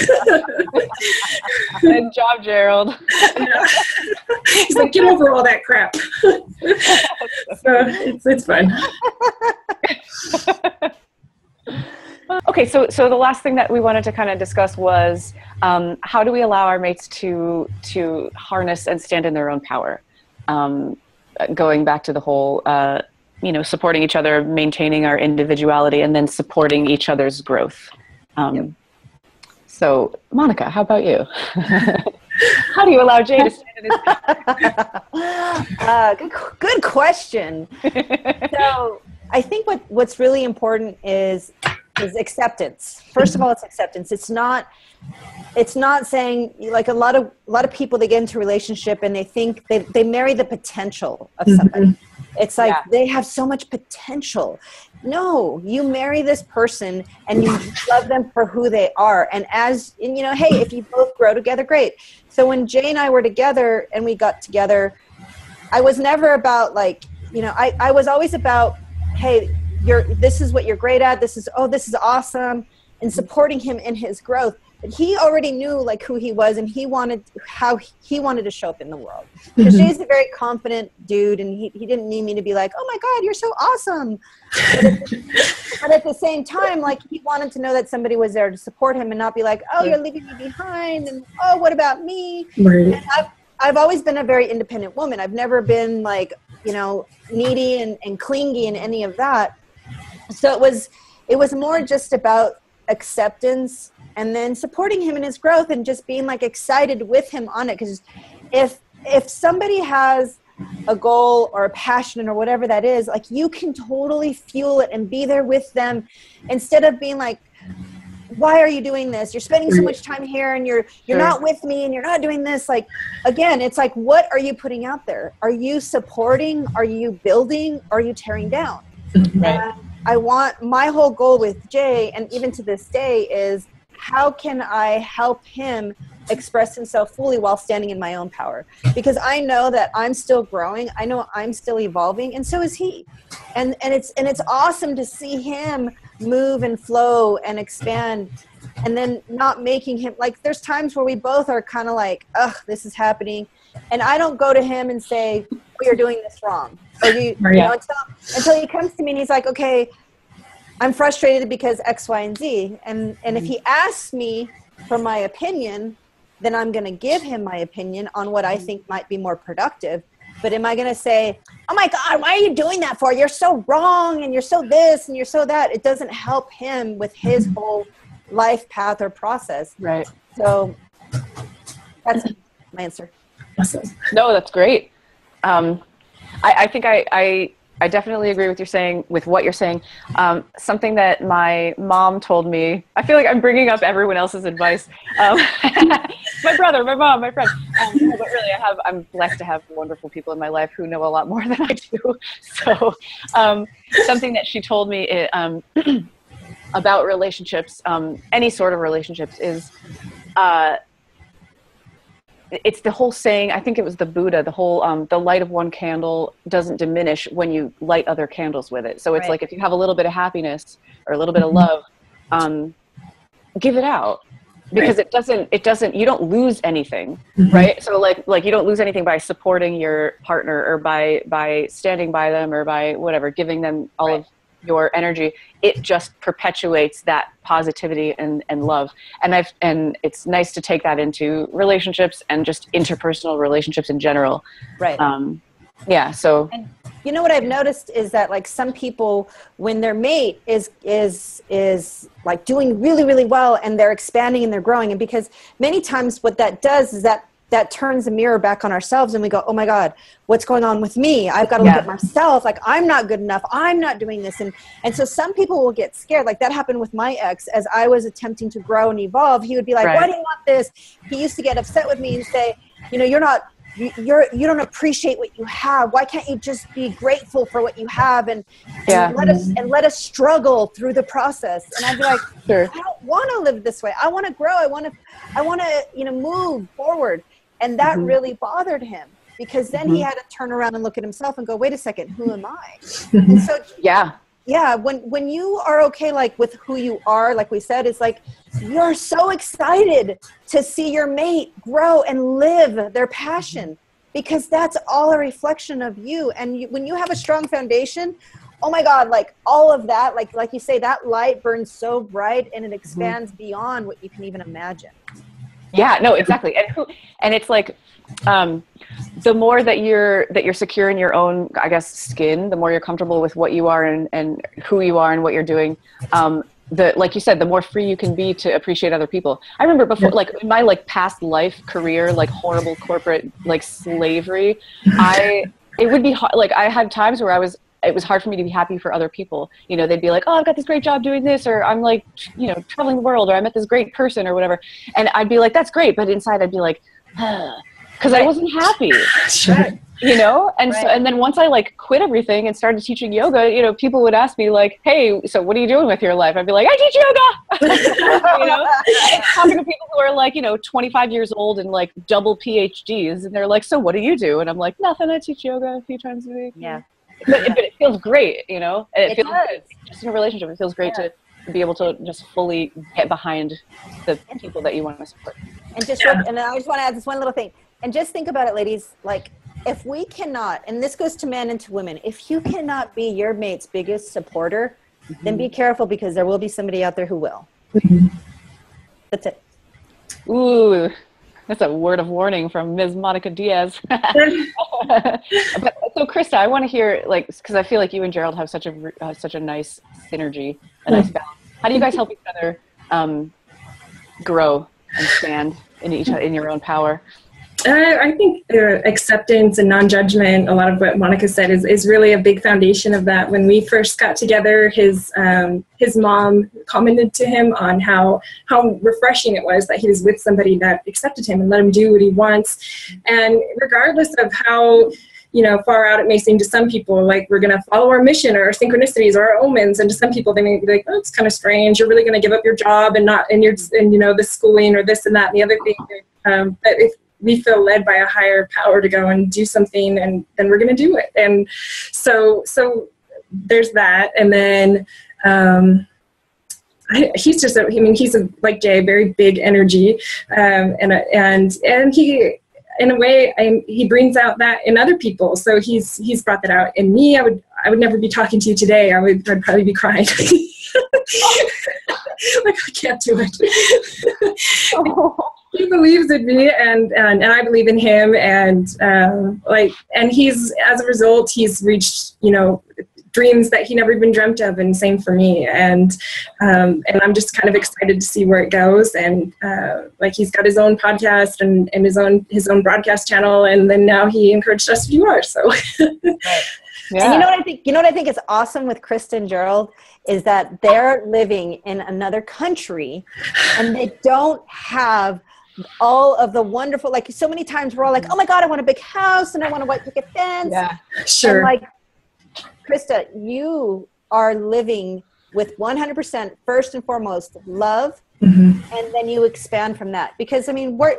Good job, Gerald. Yeah. He's like, get over all that crap. So it's fun. Okay, so the last thing that we wanted to kind of discuss was how do we allow our mates to harness and stand in their own power? Going back to the whole supporting each other, maintaining our individuality, and then supporting each other's growth. Yep. So, Monica, how about you? How do you allow Jay to stand in his power? Good question. So, I think what's really important is acceptance. First of all, it's acceptance. It's not saying, like, a lot of people, they get into a relationship and they think they marry the potential of somebody. It's like, they have so much potential. No, you marry this person and you love them for who they are. And hey, if you both grow together, great. So when Jay and I were together and we got together, I was never about like, I was always about, hey, this is what you're great at. This is awesome. And supporting him in his growth. But he already knew like who he was, and how he wanted to show up in the world. Because Jay's a very confident dude, and he didn't need me to be like, oh my God, you're so awesome. But at the same time, like, he wanted to know that somebody was there to support him and not be like, oh, you're leaving me behind, and oh, what about me? Right. And I've always been a very independent woman. I've never been like, needy and clingy and any of that. So it was more just about acceptance, and then supporting him in his growth, and just being like excited with him on it. Because if somebody has a goal or a passion or whatever that is, like, you can totally fuel it and be there with them, instead of being like, why are you doing this? You're spending so much time here and you're not with me and you're not doing this. Like, again, it's like, what are you putting out there? Are you supporting? Are you building? Are you tearing down? Right. I want, my whole goal with Jay, and even to this day, is how can I help him express himself fully while standing in my own power? Because I know that I'm still growing. I know I'm still evolving, and so is he. And it's awesome to see him move and flow and expand, and then not making him like, there's times where we both are kind of like, ugh, this is happening. And I don't go to him and say, oh, you're doing this wrong. Or until he comes to me and he's like, okay, I'm frustrated because X, Y, and Z. And if he asks me for my opinion, then I'm going to give him my opinion on what I think might be more productive. But am I going to say, oh my God, why are you doing that for? You're so wrong, and you're so this, and you're so that. It doesn't help him with his whole life path or process. Right. So that's my answer. Awesome. No, that's great. I think I definitely agree with what you're saying. Something that my mom told me, I feel like I'm bringing up everyone else's advice. My brother, my mom, my friend. But really, I'm blessed to have wonderful people in my life who know a lot more than I do. So something that she told me about relationships, any sort of relationships, is it's the whole saying, I think it was the Buddha, the whole, the light of one candle doesn't diminish when you light other candles with it. So it's like, if you have a little bit of happiness or a little bit of love, give it out, because it doesn't, you don't lose anything, right? So like you don't lose anything by supporting your partner, or by standing by them, or by whatever, giving them all of your energy. It just perpetuates that positivity and love. And it's nice to take that into relationships and just interpersonal relationships in general. Right. Yeah. So, and you know what I've noticed is that, like, some people, when their mate is like doing really, really well, and they're expanding and they're growing, and because many times what that does is that turns the mirror back on ourselves, and we go, oh my God, what's going on with me? I've got to look at myself. Like, I'm not good enough. I'm not doing this. And so some people will get scared. Like, that happened with my ex. As I was attempting to grow and evolve, he would be like, why do you want this? He used to get upset with me and say, you're not you don't appreciate what you have. Why can't you just be grateful for what you have and let us struggle through the process? And I'd be like, sure. I don't want to live this way. I want to grow. I want to move forward. And that really bothered him, because then he had to turn around and look at himself and go, wait a second, who am I? And so when you are okay, like with who you are, like we said, it's like you're so excited to see your mate grow and live their passion, because that's all a reflection of you. And when you have a strong foundation, oh my God, like all of that, like you say, that light burns so bright and it expands beyond what you can even imagine. Yeah, no, exactly. And it's like, the more that you're secure in your own, I guess, skin, the more you're comfortable with what you are and who you are and what you're doing, like you said, the more free you can be to appreciate other people. I remember before, like in my like past life career, like horrible corporate, like slavery, it would be hard. Like I had times where it was hard for me to be happy for other people. You know, they'd be like, oh, I've got this great job doing this, or I'm like, traveling the world, or I met this great person or whatever. And I'd be like, that's great. But inside I'd be like, because I wasn't happy. Sure. And then once I like quit everything and started teaching yoga, people would ask me like, hey, so what are you doing with your life? I'd be like, I teach yoga. Talking to people who are like, 25 years old and like double PhDs. And they're like, so what do you do? And I'm like, nothing. I teach yoga a few times a week. Yeah. But it feels great, and it feels good. Just in a relationship, it feels great to be able to just fully get behind the people that you want to support. And and I just want to add this one little thing. And just think about it, ladies, like if we cannot, and this goes to men and to women, if you cannot be your mate's biggest supporter, then be careful, because there will be somebody out there who will. That's it. Ooh, that's a word of warning from Ms. Monica Diaz. So Krista, I want to hear, like, because I feel like you and Gerald have such a nice synergy, a nice balance. How do you guys help each other grow and stand in your own power? I think acceptance and non-judgment, a lot of what Monica said is really a big foundation of that. When we first got together, his mom commented to him on how refreshing it was that he was with somebody that accepted him and let him do what he wants. And regardless of how far out it may seem to some people, like we're going to follow our mission or our synchronicities or our omens, and to some people they may be like, oh, it's kind of strange, you're really going to give up your job and the schooling or this and that and the other thing. But if we feel led by a higher power to go and do something, and then we're going to do it. And so there's that. And then he's just he's like Jay, very big energy, and he, in a way, he brings out that in other people. So he's brought that out in me. I would never be talking to you today. I'd probably be crying. Like, I can't do it. He believes in me, and I believe in him, and he's, as a result, he's reached dreams that he never even dreamt of, and same for me. And I'm just kind of excited to see where it goes. And he's got his own podcast and his own broadcast channel, and then now he encouraged us to do ours. So. Yeah. And you know what I think is awesome with Krista and Gerald is that they're living in another country, and they don't have all of the wonderful, like so many times we're all like, oh my God, I want a big house and I want a white picket fence. Yeah, sure. And like, Krista, you are living with 100% first and foremost love, and then you expand from that. Because where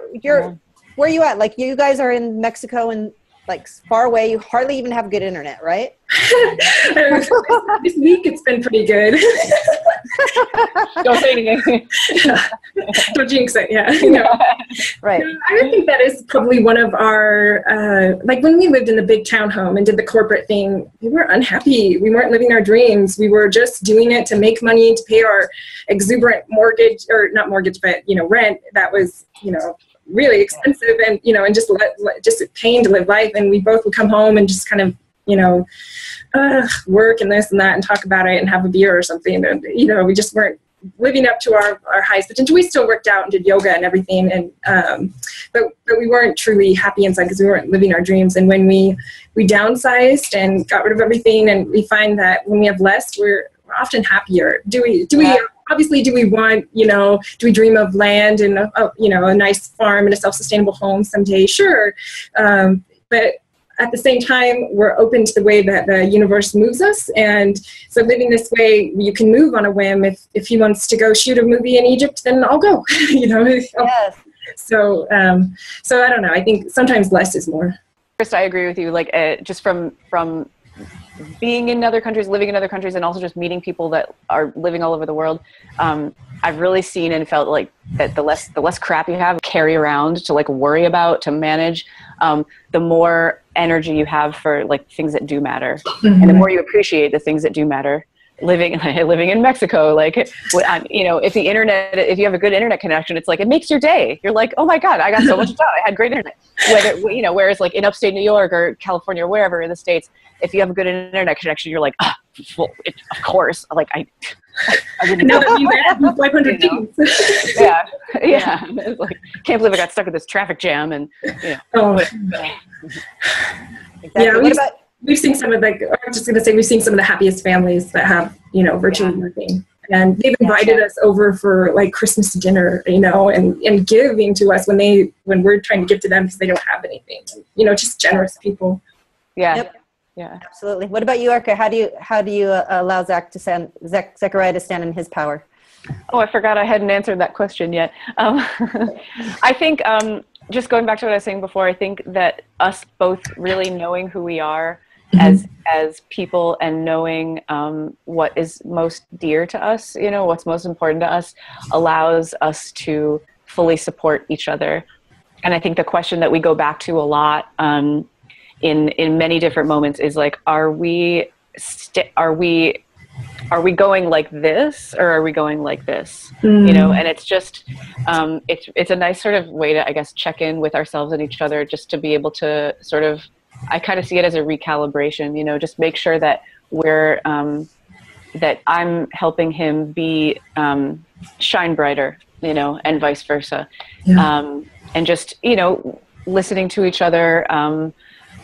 are you at? Like, you guys are in Mexico and like far away. You hardly even have good internet, right? This week it's been pretty good. Don't say anything. Don't jinx it. Yeah. Right. I think that is probably one of our, like when we lived in the big townhome and did the corporate thing, we were unhappy. We weren't living our dreams. We were just doing it to make money, to pay our exuberant mortgage, or not mortgage, but, rent. That was, really expensive, and, and just a pain to live life. And we both would come home and just kind of, work and this and that and talk about it and have a beer or something. And, we just weren't living up to our highest potential. We still worked out and did yoga and everything. And, but we weren't truly happy inside because we weren't living our dreams. And when we downsized and got rid of everything, and we find that when we have less, we're often happier. Do we obviously, do we want, do we dream of land and, a nice farm and a self-sustainable home someday? Sure. But at the same time, we're open to the way that the universe moves us. And so living this way, you can move on a whim. If he wants to go shoot a movie in Egypt, then I'll go, Yes. So I don't know. I think sometimes less is more. Krista, I agree with you. Like just from being in other countries, living in other countries, and also just meeting people that are living all over the world, I've really seen and felt like that the less crap you have carry around to like worry about, to manage, the more energy you have for like things that do matter, and the more you appreciate the things that do matter. Living in Mexico, like, if you have a good internet connection, it's like, it makes your day. You're like, oh my God, I got so much done. I had great internet. Whereas like in upstate New York or California or wherever in the States, if you have a good internet connection, you're like, of course. Like I didn't know that you had 500 things. Yeah. It's like, can't believe I got stuck in this traffic jam. And exactly. Yeah, we've seen some of we've seen some of the happiest families that have, virtual working. And they've invited us over for like Christmas dinner, and giving to us when we're trying to give to them because they don't have anything. Just generous people. Yeah. Yep. Yeah. Absolutely. What about you, Arka? How do you allow Zechariah to stand in his power? Oh, I forgot I hadn't answered that question yet. I think, just going back to what I was saying before, I think that us both really knowing who we are as people and knowing what is most dear to us, what's most important to us, allows us to fully support each other. And I think the question that we go back to a lot in many different moments is like, are we going like this, or are we going like this? And it's just, it's a nice sort of way to, I guess, check in with ourselves and each other, just to be able to sort of, I kind of see it as a recalibration, just make sure that we're, that I'm helping him be, shine brighter, and vice versa. Yeah. And just, listening to each other,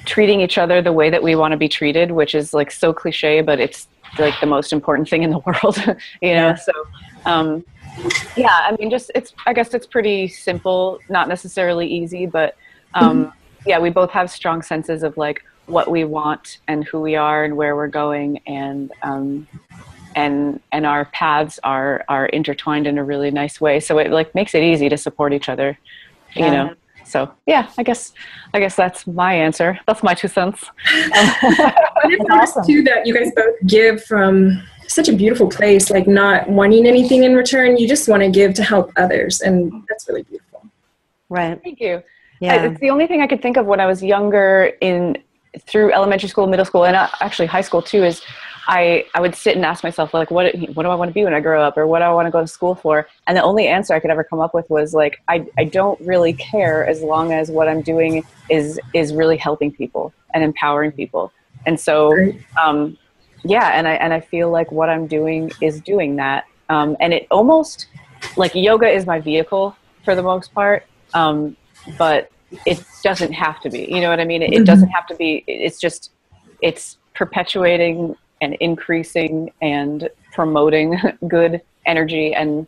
treating each other the way that we want to be treated, which is like so cliche, but it's like the most important thing in the world, So, I mean, I guess it's pretty simple, not necessarily easy, but, we both have strong senses of like what we want and who we are and where we're going. And our paths are intertwined in a really nice way. So it like makes it easy to support each other, So I guess that's my answer. That's my 2 cents. It's awesome too that you guys both give from such a beautiful place, like not wanting anything in return. You just want to give to help others, and that's really beautiful. Right. Thank you. Yeah. It's the only thing I could think of when I was younger, through elementary school, middle school, and actually high school too, is I would sit and ask myself, like, what do I want to be when I grow up, or what do I want to go to school for? And the only answer I could ever come up with was like, I don't really care as long as what I'm doing is really helping people and empowering people. And so, and I feel like what I'm doing is doing that. And it almost, like, yoga is my vehicle for the most part, but it doesn't have to be, you know what I mean? It doesn't have to be, it's perpetuating and increasing and promoting good energy and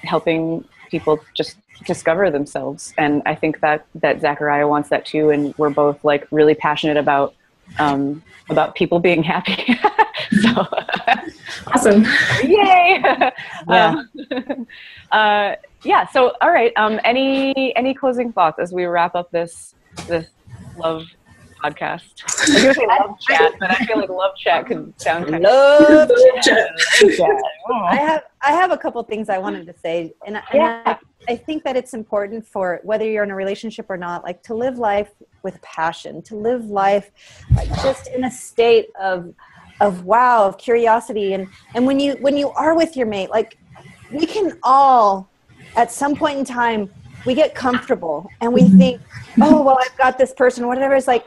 helping people just discover themselves. And I think that Zechariah wants that too. And we're both like really passionate about people being happy. So awesome. Yay. So, all right. Any closing thoughts as we wrap up this love podcast? I was going to say love chat, but I feel like love chat could sound kind of... Love chat. I have a couple things I wanted to say. And I think that it's important for whether you're in a relationship or not, like to live life with passion, to live life like just in a state of curiosity. And when you are with your mate, like we can all, at some point in time, we get comfortable and we think, oh, well, I've got this person, whatever. It's like,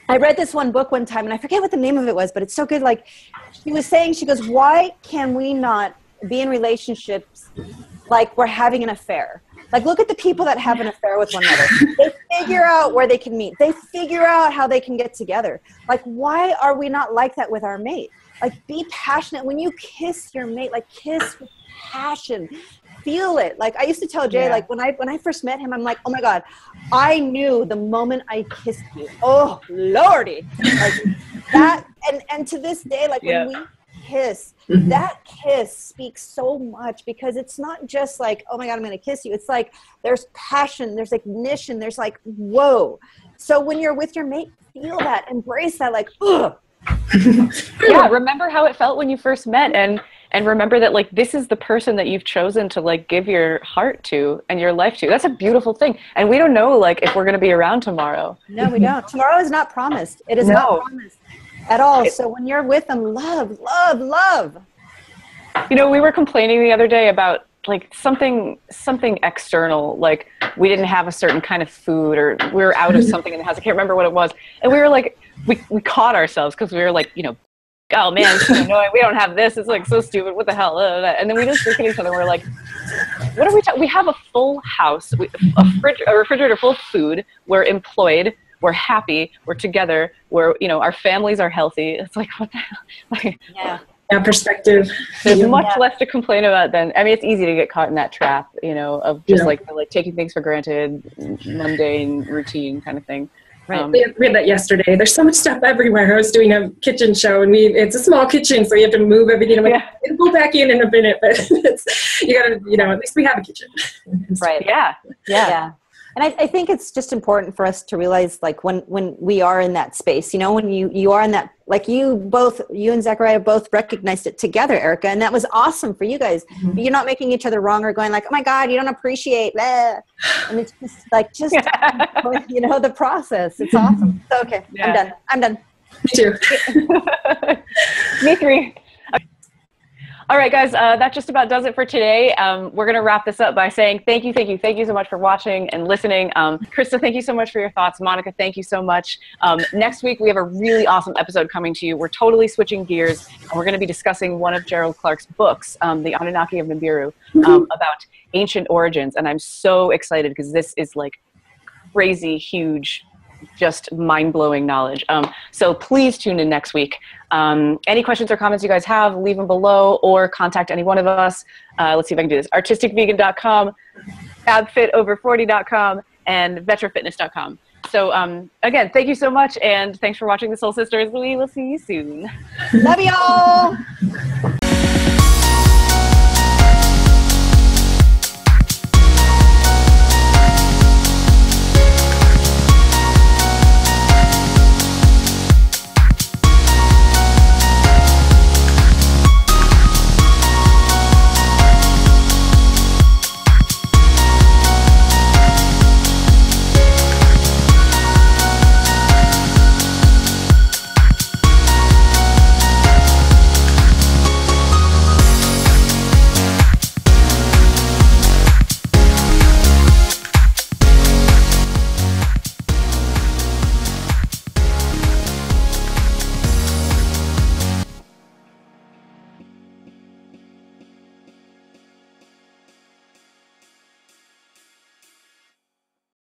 I read this one book one time and I forget what the name of it was, but it's so good. Like she goes, why can we not be in relationships like we're having an affair? Like, look at the people that have an affair with one another. They figure out where they can meet. They figure out how they can get together. Like, why are we not like that with our mate? Like, be passionate. When you kiss your mate, like, kiss with passion. Feel it. Like, I used to tell Jay, like, when I first met him, I'm like, oh my God, I knew the moment I kissed you. Oh, Lordy. Like, that, and to this day, like, when we kiss, that kiss speaks so much, because it's not just like, oh my God, I'm going to kiss you. It's like, there's passion, there's ignition, there's like, whoa. So when you're with your mate, feel that, embrace that, like, ugh. Yeah, remember how it felt when you first met, and remember that, like, this is the person that you've chosen to, like, give your heart to and your life to. That's a beautiful thing. And we don't know, like, if we're going to be around tomorrow. No, we don't. Tomorrow is not promised. It is not promised at all. So when you're with them, love, love, love. You know, we were complaining the other day about, like, something external, like we didn't have a certain kind of food, or we were out of something in the house. I can't remember what it was. And we were like, we caught ourselves, because we were like, you know, oh man, it's so annoying. We don't have this. It's like so stupid. What the hell? And then we just look at each other and we're like, what are we talking? We have a full house, a refrigerator full of food. We're employed. We're happy. We're together. We're, you know, our families are healthy. It's like, what the hell? Like, perspective. There's much less to complain about than, I mean, it's easy to get caught in that trap, you know, of just like taking things for granted, mundane, routine kind of thing. Right. We had that yesterday. There's so much stuff everywhere. I was doing a kitchen show, and it's a small kitchen, so you have to move everything. I'm like, it'll go back in a minute, but you gotta, you know, at least we have a kitchen. Right. Yeah. And I think it's just important for us to realize, like, when we are in that space, you know, when you are in that, like, you and Zechariah both recognized it together, Erica, and that was awesome for you guys. Mm-hmm. You're not making each other wrong or going like, oh my God, you don't appreciate that. And it's just like, you know, the process. It's awesome. So, okay, I'm done. Me too. Me three. All right, guys, that just about does it for today. We're going to wrap this up by saying thank you so much for watching and listening. Krista, thank you so much for your thoughts. Monica, thank you so much. Next week, we have a really awesome episode coming to you. We're totally switching gears, and we're going to be discussing one of Gerald Clark's books, The Anunnaki of Nibiru, about ancient origins. And I'm so excited, because this is like crazy, huge, just mind-blowing knowledge. So please tune in next week. Any questions or comments you guys have, leave them below, or contact any one of us. Let's see if I can do this. artisticvegan.com, fabfitover40.com, and vetrafitness.com. So again, thank you so much, and thanks for watching the Soul Sisters. We will see you soon. Love y'all.